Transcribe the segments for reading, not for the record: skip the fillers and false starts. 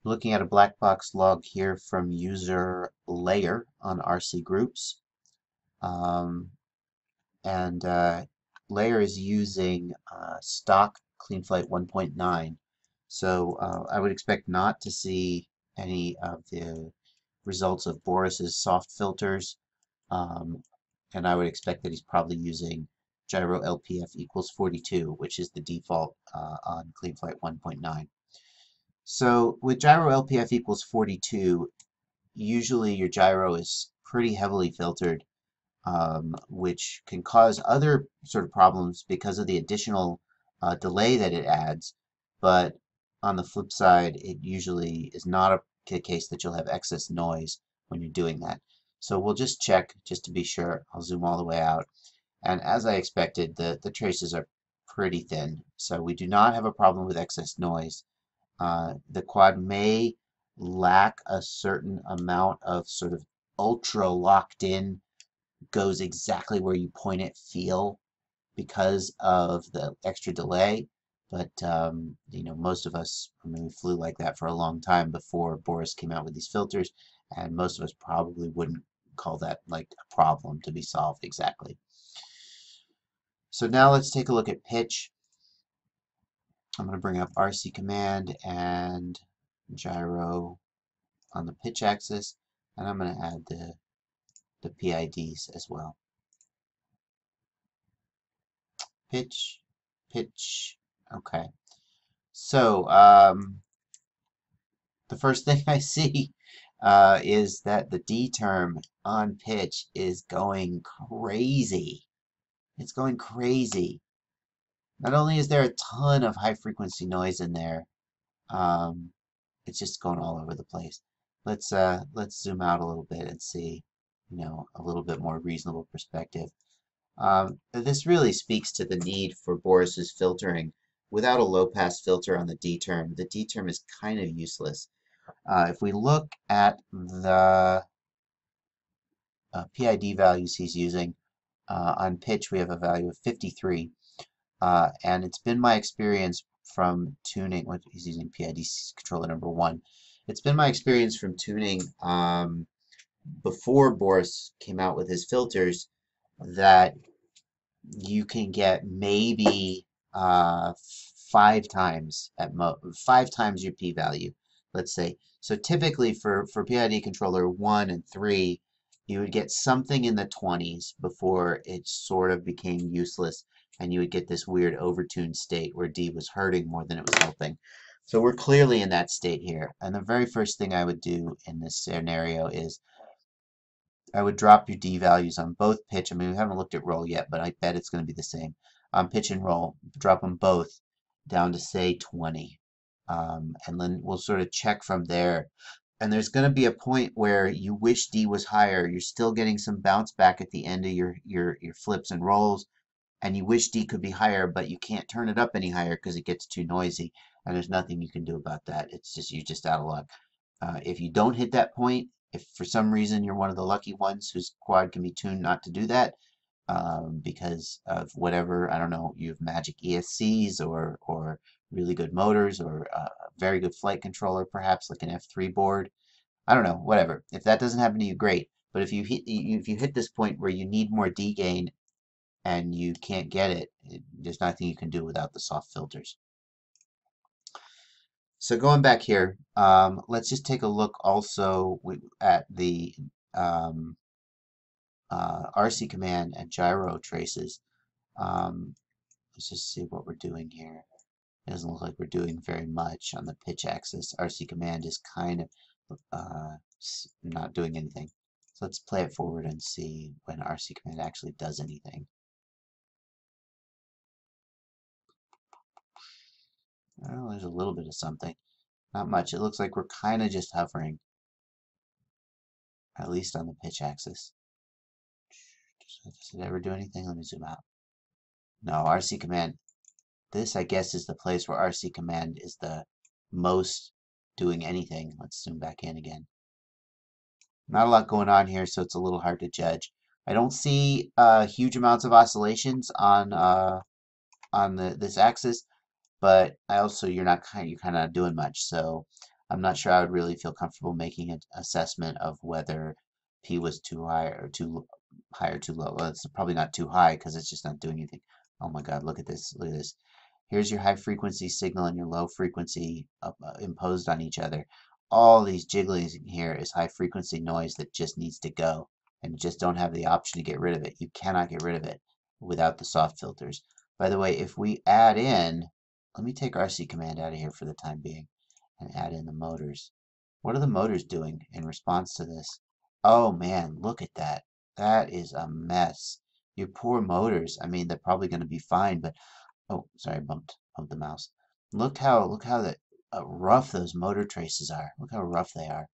looking at a black box log here from user layer on RC groups. And layer is using stock CleanFlight 1.9. So I would expect not to see any of the results of Boris's soft filters. And I would expect that he's probably using gyro LPF equals 42, which is the default on CleanFlight 1.9. So with gyro LPF equals 42, usually your gyro is pretty heavily filtered, which can cause other sort of problems because of the additional delay that it adds. But on the flip side, it usually is not a case that you'll have excess noise when you're doing that. So we'll just check just to be sure. I'll zoom all the way out. And as I expected, the traces are pretty thin. So we do not have a problem with excess noise. The quad may lack a certain amount of sort of ultra locked in, goes exactly where you point it feel because of the extra delay. But you know, most of us, I mean, we flew like that for a long time before Boris came out with these filters, and most of us probably wouldn't call that like a problem to be solved exactly. So now let's take a look at pitch. I'm going to bring up RC command and gyro on the pitch axis, and I'm going to add the PIDs as well. Pitch, pitch, okay. So the first thing I see is that the D term on pitch is going crazy. It's going crazy. Not only is there a ton of high frequency noise in there, it's just going all over the place. Let's zoom out a little bit and see, you know, a little bit more reasonable perspective. This really speaks to the need for Boris's filtering. Without a low-pass filter on the D term is kind of useless. If we look at the PID values he's using, on pitch we have a value of 53. And it's been my experience from tuning, what he's using PID controller number 1. It's been my experience from tuning before Boris came out with his filters that you can get maybe 5 times your p-value, let's say. So typically for PID controller 1 and 3, you would get something in the 20s before it sort of became useless, and you would get this weird overtuned state where D was hurting more than it was helping. So we're clearly in that state here. And the very first thing I would do in this scenario is I would drop your D values on both pitch. I mean, we haven't looked at roll yet, but I bet it's going to be the same. On pitch and roll, drop them both down to, say, 20. And then we'll sort of check from there. And there's going to be a point where you wish D was higher. You're still getting some bounce back at the end of your flips and rolls. And you wish D could be higher, but you can't turn it up any higher because it gets too noisy. And there's nothing you can do about that. It's just, you're just out of luck. If you don't hit that point, if for some reason you're one of the lucky ones whose quad can be tuned not to do that, because of whatever, I don't know, you have magic ESCs or really good motors or a very good flight controller, perhaps like an F3 board. I don't know, whatever. If that doesn't happen to you, great. But if you hit this point where you need more D gain and you can't get it, there's nothing you can do without the soft filters. So going back here, let's just take a look also at the RC command and gyro traces. Let's just see what we're doing here. It doesn't look like we're doing very much on the pitch axis. RC command is kind of not doing anything. So let's play it forward and see when RC command actually does anything. Well, there's a little bit of something. Not much. It looks like we're kind of just hovering, at least on the pitch axis. Does it ever do anything? Let me zoom out. No, RC command. This, I guess, is the place where RC command is the most doing anything. Let's zoom back in again. Not a lot going on here, so it's a little hard to judge. I don't see huge amounts of oscillations on this axis, but I also you're kind of not doing much. So I'm not sure I would really feel comfortable making an assessment of whether P was too high or too low. Well, it's probably not too high because it's just not doing anything. Oh my God, look at this. Look at this. Here's your high frequency signal and your low frequency imposed on each other. All these jigglings in here is high frequency noise that just needs to go, and you just don't have the option to get rid of it. You cannot get rid of it without the soft filters. By the way, if we add in, let me take RC command out of here for the time being and add in the motors. What are the motors doing in response to this? Oh man, look at that. That is a mess. Your poor motors. I mean, they're probably going to be fine, but oh, sorry, bumped the mouse. Look how rough those motor traces are. Look how rough they are.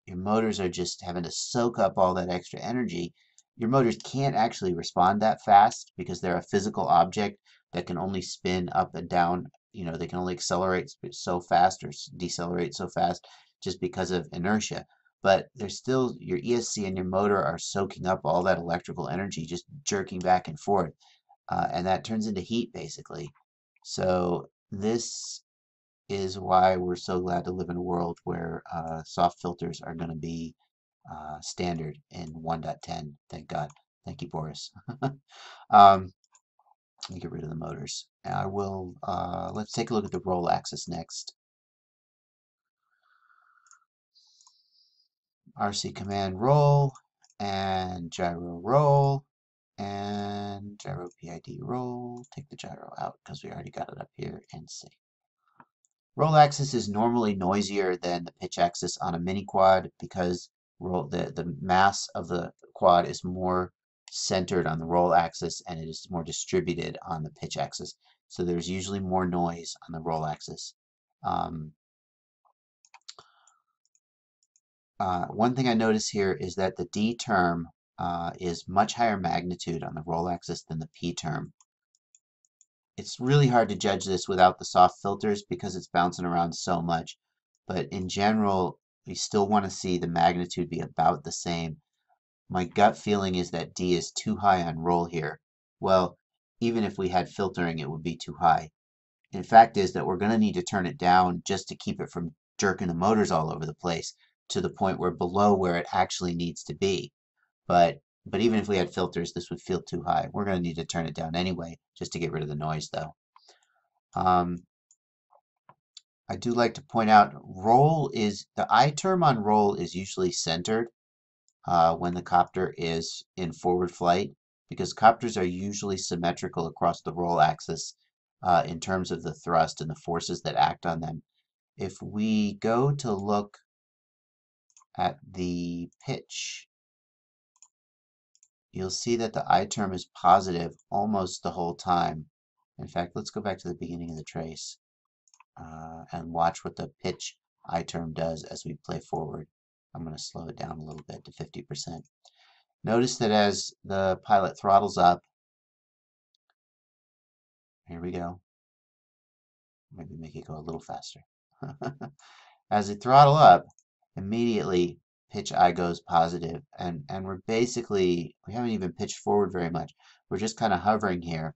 Your motors are just having to soak up all that extra energy. Your motors can't actually respond that fast because they're a physical object that can only spin up and down. You know, they can only accelerate so fast or decelerate so fast just because of inertia. But they're still, your ESC and your motor are soaking up all that electrical energy, just jerking back and forth. And that turns into heat basically. So this is why we're so glad to live in a world where soft filters are going to be standard in 1.10. Thank God. Thank you, Boris. Let me get rid of the motors. I will, let's take a look at the roll axis next. RC command roll and gyro roll and gyro PID roll. Take the gyro out because we already got it up here and see. Roll axis is normally noisier than the pitch axis on a mini quad because the mass of the quad is more centered on the roll axis and it is more distributed on the pitch axis. So there's usually more noise on the roll axis. One thing I notice here is that the D term is much higher magnitude on the roll axis than the P term. It's really hard to judge this without the soft filters because it's bouncing around so much. But in general, we still want to see the magnitude be about the same. My gut feeling is that D is too high on roll here. Well, even if we had filtering, it would be too high. And the fact is that we're going to need to turn it down just to keep it from jerking the motors all over the place to the point where below where it actually needs to be. But even if we had filters, this would feel too high. We're going to need to turn it down anyway, just to get rid of the noise, though. I do like to point out the I term on roll is usually centered when the copter is in forward flight because copters are usually symmetrical across the roll axis in terms of the thrust and the forces that act on them. If we go to look at the pitch, you'll see that the I term is positive almost the whole time. In fact, let's go back to the beginning of the trace and watch what the pitch I term does as we play forward. I'm going to slow it down a little bit to 50%. Notice that as the pilot throttles up, here we go. Maybe make it go a little faster. As they throttle up, immediately pitch I goes positive, and we haven't even pitched forward very much. We're just kind of hovering here.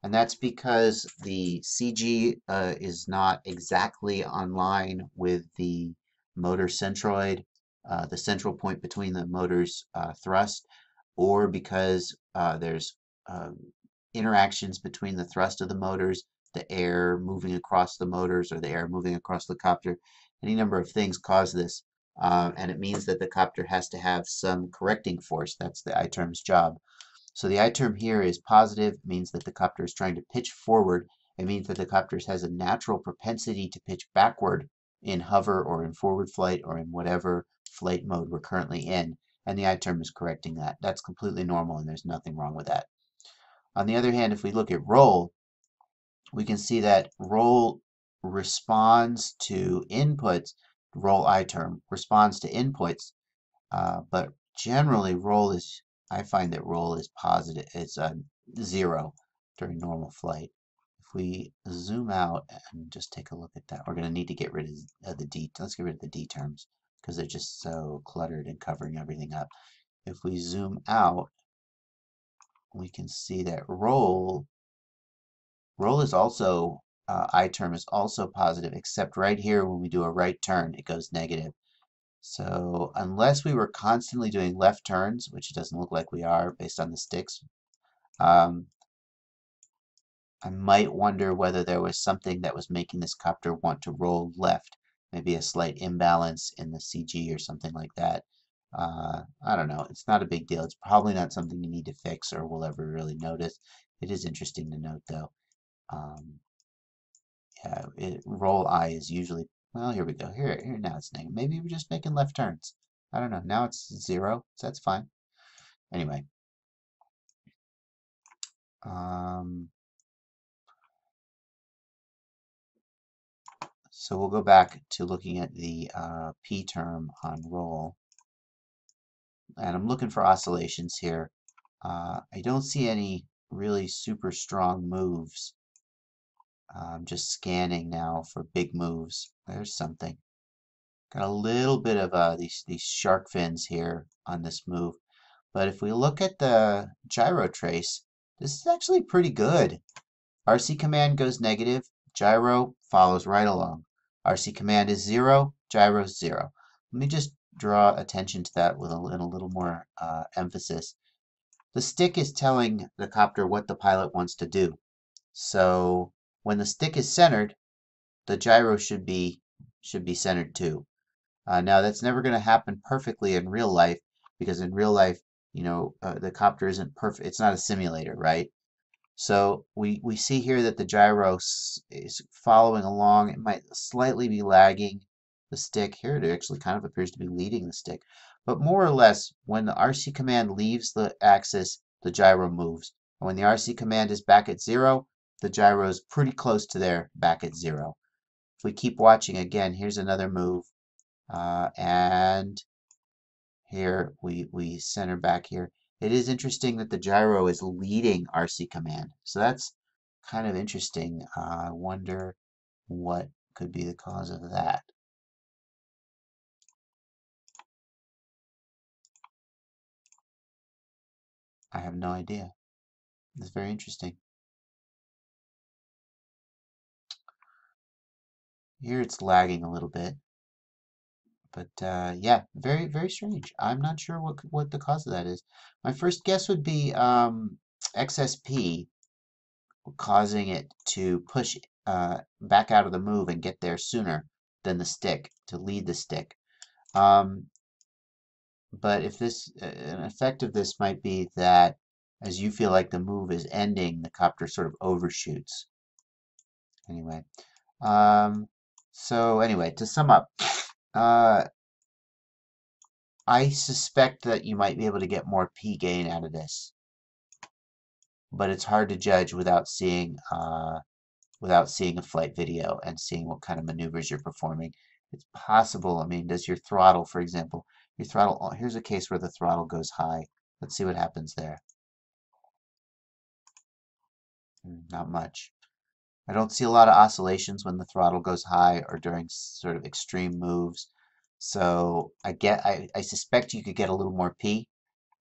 And that's because the CG is not exactly on line with the motor centroid, the central point between the motor's thrust, or because there's interactions between the thrust of the motors, the air moving across the motors, or the air moving across the copter. Any number of things cause this, and it means that the copter has to have some correcting force. That's the I term's job. So the I term here is positive, means that the copter is trying to pitch forward. It means that the copter has a natural propensity to pitch backward in hover or in forward flight or in whatever flight mode we're currently in. And the I term is correcting that. That's completely normal and there's nothing wrong with that. On the other hand, if we look at roll, we can see that roll responds to inputs. Roll I term responds to inputs, but generally I find that roll is positive. It's a 0 during normal flight. If we zoom out and just take a look at that, we're going to need to get rid of the D. Let's get rid of the D terms because they're just so cluttered and covering everything up. If we zoom out, we can see that roll is also Iterm is also positive, except right here when we do a right turn, it goes negative. So unless we were constantly doing left turns, which it doesn't look like we are based on the sticks, um, I might wonder whether there was something that was making this copter want to roll left, maybe a slight imbalance in the CG or something like that. I don't know. It's not a big deal. It's probably not something you need to fix or will ever really notice. It is interesting to note, though. Um, yeah, roll I is usually, well, here we go. Here now it's negative. Maybe we're just making left turns. I don't know. Now it's 0, so that's fine. Anyway, um, so we'll go back to looking at the P term on roll. And I'm looking for oscillations here. I don't see any really super strong moves. I'm just scanning now for big moves. There's something. Got a little bit of these shark fins here on this move. But if we look at the gyro trace, this is actually pretty good. RC command goes negative, gyro follows right along. RC command is 0, gyro is 0. Let me just draw attention to that with a little more emphasis. The stick is telling the copter what the pilot wants to do. So when the stick is centered, the gyro should be centered too. Now that's never going to happen perfectly in real life because in real life, the copter isn't perfect. It's not a simulator, right? So we see here that the gyro is following along. It might slightly be lagging the stick. Here it actually kind of appears to be leading the stick. But more or less, when the RC command leaves the axis, the gyro moves. And when the RC command is back at 0, the gyro is pretty close to there, back at 0. If we keep watching again, here's another move. And here we center back here. It is interesting that the gyro is leading RC command. So that's kind of interesting. I wonder what could be the cause of that. I have no idea. It's very interesting. Here it's lagging a little bit. But yeah, very, very strange. I'm not sure what the cause of that is. My first guess would be XSP causing it to push back out of the move and get there sooner than the stick, to lead the stick. But if an effect of this might be that as you feel like the move is ending, the copter sort of overshoots. Anyway, so anyway, to sum up, I suspect that you might be able to get more P gain out of this, but it's hard to judge without seeing a flight video and seeing what kind of maneuvers you're performing. It's possible. I mean, does your throttle, for example, your throttle, oh, here's a case where the throttle goes high. Let's see what happens there. Not much. I don't see a lot of oscillations when the throttle goes high or during sort of extreme moves. So I suspect you could get a little more P,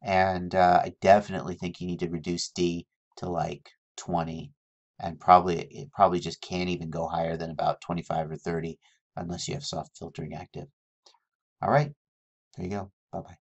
and I definitely think you need to reduce D to like 20, and it probably just can't even go higher than about 25 or 30 unless you have soft filtering active. All right, there you go. Bye bye.